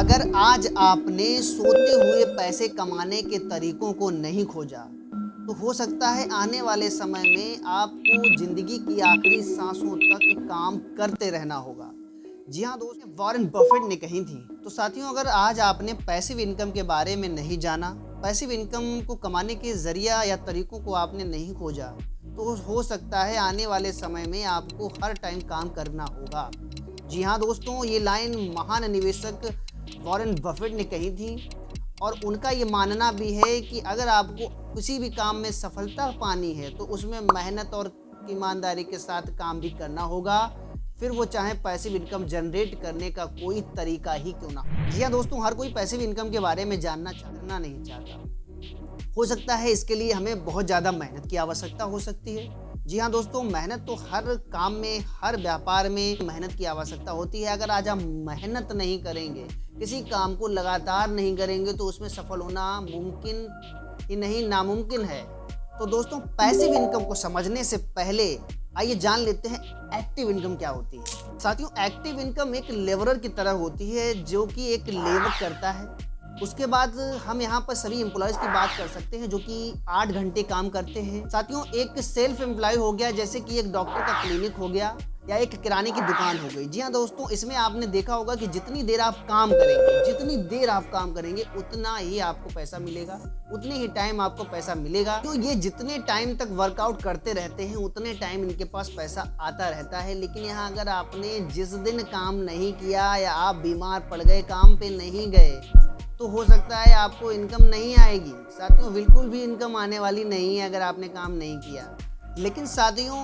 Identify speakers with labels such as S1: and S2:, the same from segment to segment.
S1: अगर आज आपने सोते हुए पैसे कमाने के तरीकों को नहीं खोजा, तो हो सकता है आने वाले समय में आपको ज़िंदगी की आखिरी सांसों तक काम करते रहना होगा। जी हाँ दोस्तों, वॉरेन बफेट ने कही थी। तो साथियों, अगर आज आपने पैसिव इनकम के बारे में नहीं जाना, पैसिव इनकम को कमाने के ज़रिया या तरीकों को आपने नहीं खोजा, तो हो सकता है आने वाले समय में आपको हर टाइम काम करना होगा। जी हाँ दोस्तों, ये लाइन महान निवेशक वॉरेन बफेट ने कही थी और उनका ये मानना भी है कि अगर आपको किसी भी काम में सफलता पानी है तो उसमें मेहनत और ईमानदारी के साथ काम भी करना होगा, फिर वो चाहे पैसिव इनकम जनरेट करने का कोई तरीका ही क्यों ना हो। जी हाँ दोस्तों, हर कोई पैसिव इनकम के बारे में जानना नहीं चाहता। हो सकता है इसके लिए हमें बहुत ज़्यादा मेहनत की आवश्यकता हो सकती है। जी हाँ दोस्तों, मेहनत तो हर काम में, हर व्यापार में मेहनत की आवश्यकता होती है। अगर आज हम मेहनत नहीं करेंगे, किसी काम को लगातार नहीं करेंगे, तो उसमें सफल होना मुमकिन ही नहीं, नामुमकिन है। तो दोस्तों, पैसिव इनकम को समझने से पहले आइए जान लेते हैं एक्टिव इनकम क्या होती है। साथियों, एक्टिव इनकम एक लेवरर की तरह होती है जो कि एक लेबर करता है। उसके बाद हम यहाँ पर सभी एम्प्लॉयज़ की बात कर सकते हैं जो कि 8 घंटे काम करते हैं। साथियों, एक सेल्फ एम्प्लॉय हो गया, जैसे कि एक डॉक्टर का क्लिनिक हो गया या एक किराने की दुकान हो गई। जी हाँ दोस्तों, इसमें आपने देखा होगा कि जितनी देर आप काम करेंगे उतना ही आपको पैसा मिलेगा, उतने ही टाइम आपको पैसा मिलेगा। तो ये जितने टाइम तक वर्कआउट करते रहते हैं उतने टाइम इनके पास पैसा आता रहता है। लेकिन यहाँ अगर आपने जिस दिन काम नहीं किया या आप बीमार पड़ गए, काम पे नहीं गए, तो हो सकता है आपको इनकम नहीं आएगी। साथियों, बिल्कुल भी इनकम आने वाली नहीं है अगर आपने काम नहीं किया। लेकिन साथियों,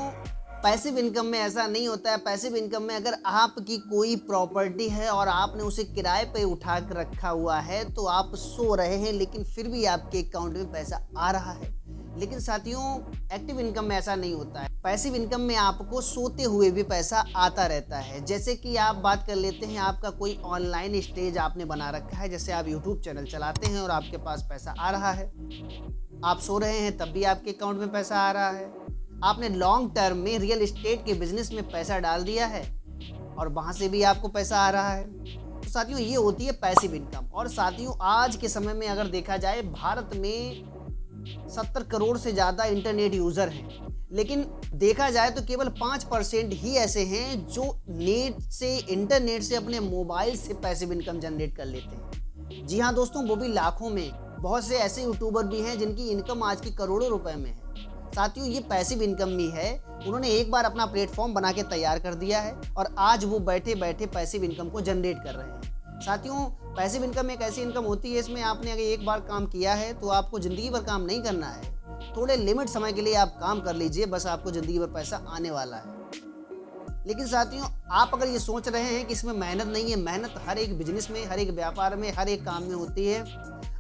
S1: पैसिव इनकम में ऐसा नहीं होता है। पैसिव इनकम में अगर आपकी कोई प्रॉपर्टी है और आपने उसे किराए पे उठा कर रखा हुआ है, तो आप सो रहे हैं लेकिन फिर भी आपके अकाउंट में पैसा आ रहा है। लेकिन साथियों, एक्टिव इनकम में ऐसा नहीं होता है। पैसिव इनकम में आपको सोते हुए भी पैसा आता रहता है। जैसे कि आप बात कर लेते हैं, आपका कोई ऑनलाइन स्टेज आपने बना रखा है, जैसे आप यूट्यूब चैनल चलाते हैं और आपके पास पैसा आ रहा है। आप सो रहे हैं तब भी आपके अकाउंट में पैसा आ रहा है। आपने लॉन्ग टर्म में रियल एस्टेट के बिजनेस में पैसा डाल दिया है और वहाँ से भी आपको पैसा आ रहा है। तो साथियों, ये होती है पैसिव इनकम। और साथियों, आज के समय में अगर देखा जाए, भारत में 70 करोड़ से ज़्यादा इंटरनेट यूज़र हैं, लेकिन देखा जाए तो केवल 5% ही ऐसे हैं जो इंटरनेट से अपने मोबाइल से पैसिव इनकम जनरेट कर लेते हैं। जी हाँ दोस्तों, वो भी लाखों में। बहुत से ऐसे यूट्यूबर भी हैं जिनकी इनकम आज की करोड़ों रुपए में है। साथियों, ये पैसिव इनकम भी है। उन्होंने एक बार अपना प्लेटफॉर्म बना के तैयार कर दिया है और आज वो बैठे बैठे पैसिव इनकम को जनरेट कर रहे हैं। साथियों, पैसिव इनकम एक ऐसी इनकम होती है, इसमें आपने अगर एक बार काम किया है तो आपको ज़िंदगी भर काम नहीं करना है। थोड़े लिमिट समय के लिए आप काम कर लीजिए, बस आपको ज़िंदगी भर पैसा आने वाला है। लेकिन साथियों, आप अगर ये सोच रहे हैं कि इसमें मेहनत नहीं है, मेहनत हर एक बिजनेस में, हर एक व्यापार में, हर एक काम में होती है।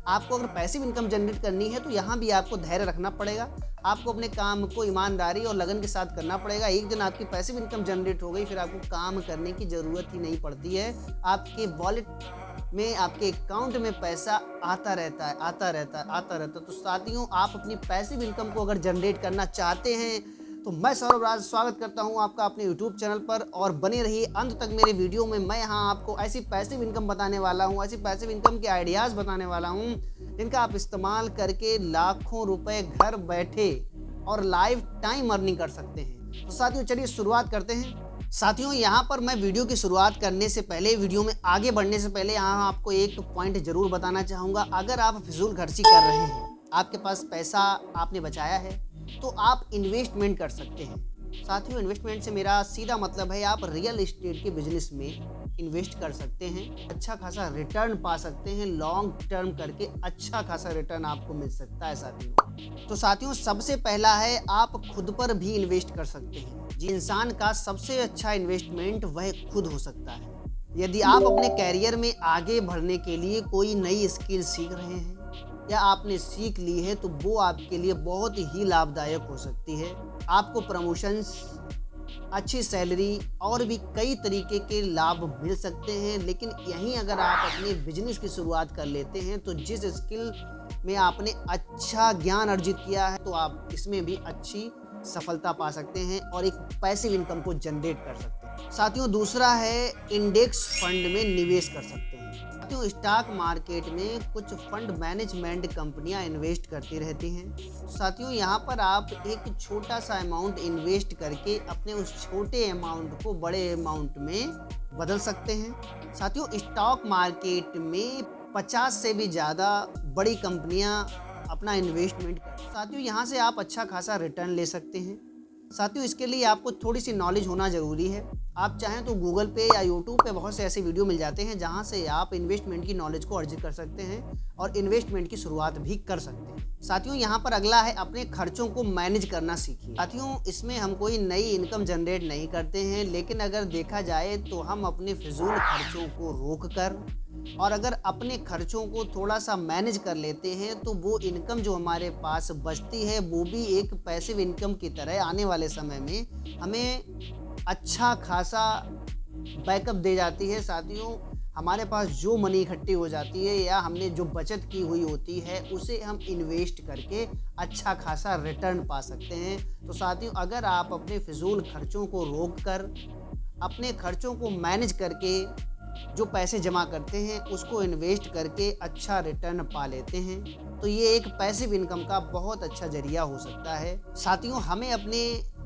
S1: आपको अगर पैसिव इनकम जनरेट करनी है तो यहाँ भी आपको धैर्य रखना पड़ेगा। आपको अपने काम को ईमानदारी और लगन के साथ करना पड़ेगा। एक दिन आपकी पैसिव इनकम जनरेट हो गई, फिर आपको काम करने की ज़रूरत ही नहीं पड़ती है। आपके वॉलेट में, आपके अकाउंट में पैसा आता रहता है। तो साथियों, आप अपनी पैसिव इनकम को अगर जनरेट करना चाहते हैं तो मैं सौरभ राज स्वागत करता हूं आपका अपने यूट्यूब चैनल पर, और बने रहिए अंत तक मेरे वीडियो में। मैं यहां आपको ऐसी पैसिव इनकम बताने वाला हूं, ऐसी पैसिव इनकम के आइडियाज़ बताने वाला हूं जिनका आप इस्तेमाल करके लाखों रुपए घर बैठे और लाइफ टाइम अर्निंग कर सकते हैं। तो साथियों, चलिए शुरुआत करते हैं। साथियों, यहाँ पर मैं वीडियो की शुरुआत करने से पहले, वीडियो में आगे बढ़ने से पहले यहाँ आपको एक पॉइंट जरूर बताना चाहूँगा। अगर आप फिजूल खर्ची कर रहे हैं, आपके पास पैसा आपने बचाया है, तो आप इन्वेस्टमेंट कर सकते हैं। साथियों, इन्वेस्टमेंट से मेरा सीधा मतलब है आप रियल एस्टेट के बिजनेस में इन्वेस्ट कर सकते हैं, अच्छा खासा रिटर्न पा सकते हैं। लॉन्ग टर्म करके अच्छा खासा रिटर्न आपको मिल सकता है साथियों। तो साथियों, सबसे पहला है आप खुद पर भी इन्वेस्ट कर सकते हैं। जी, इंसान का सबसे अच्छा इन्वेस्टमेंट वह खुद हो सकता है। यदि आप अपने कैरियर में आगे बढ़ने के लिए कोई नई स्किल सीख रहे हैं या आपने सीख ली है, तो वो आपके लिए बहुत ही लाभदायक हो सकती है। आपको प्रमोशंस, अच्छी सैलरी और भी कई तरीके के लाभ मिल सकते हैं। लेकिन यहीं अगर आप अपने बिजनेस की शुरुआत कर लेते हैं, तो जिस स्किल में आपने अच्छा ज्ञान अर्जित किया है, तो आप इसमें भी अच्छी सफलता पा सकते हैं और एक पैसिव इनकम को जनरेट कर सकते हैं। साथियों, दूसरा है इंडेक्स फंड में निवेश कर सकते हैं। साथियों स्टॉक मार्केट में कुछ फंड मैनेजमेंट कंपनियां इन्वेस्ट करती रहती हैं। साथियों यहाँ पर आप एक छोटा सा अमाउंट इन्वेस्ट करके अपने उस छोटे अमाउंट को बड़े अमाउंट में बदल सकते हैं। साथियों स्टॉक मार्केट में 50 से भी ज़्यादा बड़ी कंपनियां अपना इन्वेस्टमेंट करती हैं। साथियों यहाँ से आप अच्छा खासा रिटर्न ले सकते हैं। साथियों इसके लिए आपको थोड़ी सी नॉलेज होना ज़रूरी है। आप चाहें तो गूगल पे या यूट्यूब पे बहुत से ऐसे वीडियो मिल जाते हैं जहां से आप इन्वेस्टमेंट की नॉलेज को अर्जित कर सकते हैं और इन्वेस्टमेंट की शुरुआत भी कर सकते हैं। साथियों यहाँ पर अगला है अपने खर्चों को मैनेज करना सीखिए। साथियों इसमें हम कोई नई इनकम जनरेट नहीं करते हैं, लेकिन अगर देखा जाए तो हम अपने फिजूल खर्चों को रोक कर और अगर अपने खर्चों को थोड़ा सा मैनेज कर लेते हैं तो वो इनकम जो हमारे पास बचती है वो भी एक पैसिव इनकम की तरह आने वाले समय में हमें अच्छा खासा बैकअप दे जाती है। साथियों हमारे पास जो मनी इकट्ठी हो जाती है या हमने जो बचत की हुई होती है उसे हम इन्वेस्ट करके अच्छा खासा रिटर्न पा सकते हैं। तो साथियों अगर आप अपने फिजूल खर्चों को रोक कर अपने खर्चों को मैनेज करके जो पैसे जमा करते हैं उसको इन्वेस्ट करके अच्छा रिटर्न पा लेते हैं तो ये एक पैसिव इनकम का बहुत अच्छा जरिया हो सकता है। साथियों हमें अपने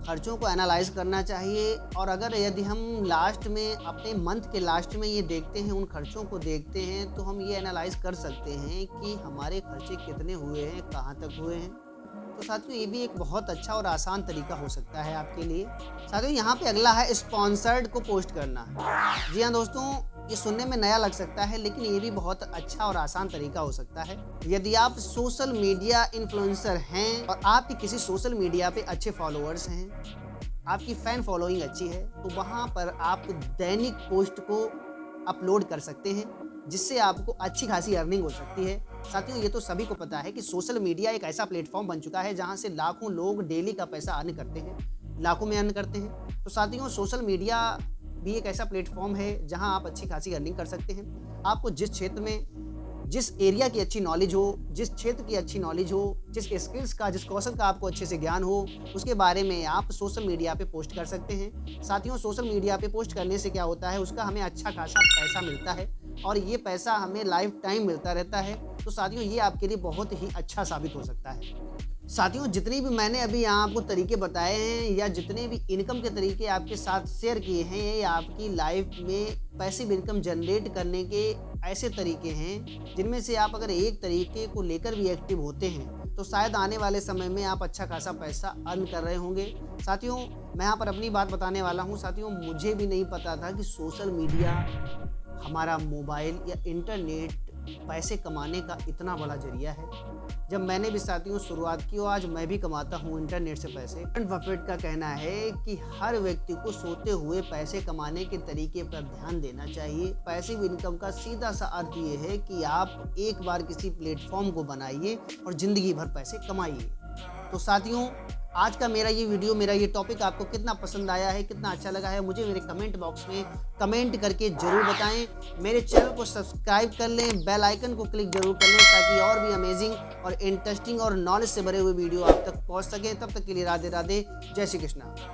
S1: खर्चों को एनालाइज करना चाहिए और अगर यदि हम लास्ट में अपने मंथ के लास्ट में ये देखते हैं, उन खर्चों को देखते हैं तो हम ये एनालाइज कर सकते हैं कि हमारे खर्चे कितने हुए हैं, कहाँ तक हुए हैं। तो साथियों ये भी एक बहुत अच्छा और आसान तरीका हो सकता है आपके लिए। साथियों यहाँ पे अगला है स्पॉन्सर्ड को पोस्ट करना। जी हाँ दोस्तों, ये सुनने में नया लग सकता है लेकिन ये भी बहुत अच्छा और आसान तरीका हो सकता है। यदि आप सोशल मीडिया इन्फ्लुएंसर हैं और आपके किसी सोशल मीडिया पे अच्छे फॉलोअर्स हैं, आपकी फ़ैन फॉलोइंग अच्छी है, तो वहाँ पर आप दैनिक पोस्ट को अपलोड कर सकते हैं जिससे आपको अच्छी खासी अर्निंग हो सकती है। साथियों ये तो सभी को पता है कि सोशल मीडिया एक ऐसा प्लेटफॉर्म बन चुका है जहाँ से लाखों लोग डेली का पैसा अर्न करते हैं, लाखों में अर्न करते हैं। तो साथियों सोशल मीडिया भी एक ऐसा प्लेटफॉर्म है जहां आप अच्छी खासी अर्निंग कर सकते हैं। आपको जिस क्षेत्र में जिस एरिया की अच्छी नॉलेज हो, जिस क्षेत्र की अच्छी नॉलेज हो, जिस स्किल्स का जिस कौशल का आपको अच्छे से ज्ञान हो, उसके बारे में आप सोशल मीडिया पे पोस्ट कर सकते हैं। साथियों सोशल मीडिया पे पोस्ट करने से क्या होता है, उसका हमें अच्छा खासा पैसा मिलता है और ये पैसा हमें लाइफ टाइम मिलता रहता है। तो साथियों ये आपके लिए बहुत ही अच्छा साबित हो सकता है। साथियों जितनी भी मैंने अभी यहाँ आपको तरीके बताए हैं या जितने भी इनकम के तरीके आपके साथ शेयर किए हैं, ये आपकी लाइफ में पैसिव इनकम जनरेट करने के ऐसे तरीके हैं जिनमें से आप अगर एक तरीके को लेकर भी एक्टिव होते हैं तो शायद आने वाले समय में आप अच्छा खासा पैसा अर्न कर रहे होंगे। साथियों मैं यहाँ पर अपनी बात बताने वाला हूँ। साथियों मुझे भी नहीं पता था कि सोशल मीडिया, हमारा मोबाइल या इंटरनेट पैसे कमाने का इतना बड़ा जरिया है। जब मैंने भी साथियों शुरुआत की और आज मैं भी कमाता हूँ इंटरनेट से पैसे। वॉरेन बफेट का कहना है कि हर व्यक्ति को सोते हुए पैसे कमाने के तरीके पर ध्यान देना चाहिए। पैसिव इनकम का सीधा सा अर्थ ये है कि आप एक बार किसी प्लेटफॉर्म को बनाइए और जिंदगी भर पैसे कमाइए। तो साथियों आज का मेरा ये वीडियो, मेरा ये टॉपिक आपको कितना पसंद आया है, कितना अच्छा लगा है, मुझे मेरे कमेंट बॉक्स में कमेंट करके ज़रूर बताएं। मेरे चैनल को सब्सक्राइब कर लें, बेल आइकन को क्लिक जरूर कर लें ताकि और भी अमेजिंग और इंटरेस्टिंग और नॉलेज से भरे हुए वीडियो आप तक पहुंच सकें। तब तक के लिए राधे राधे, जय श्री कृष्णा।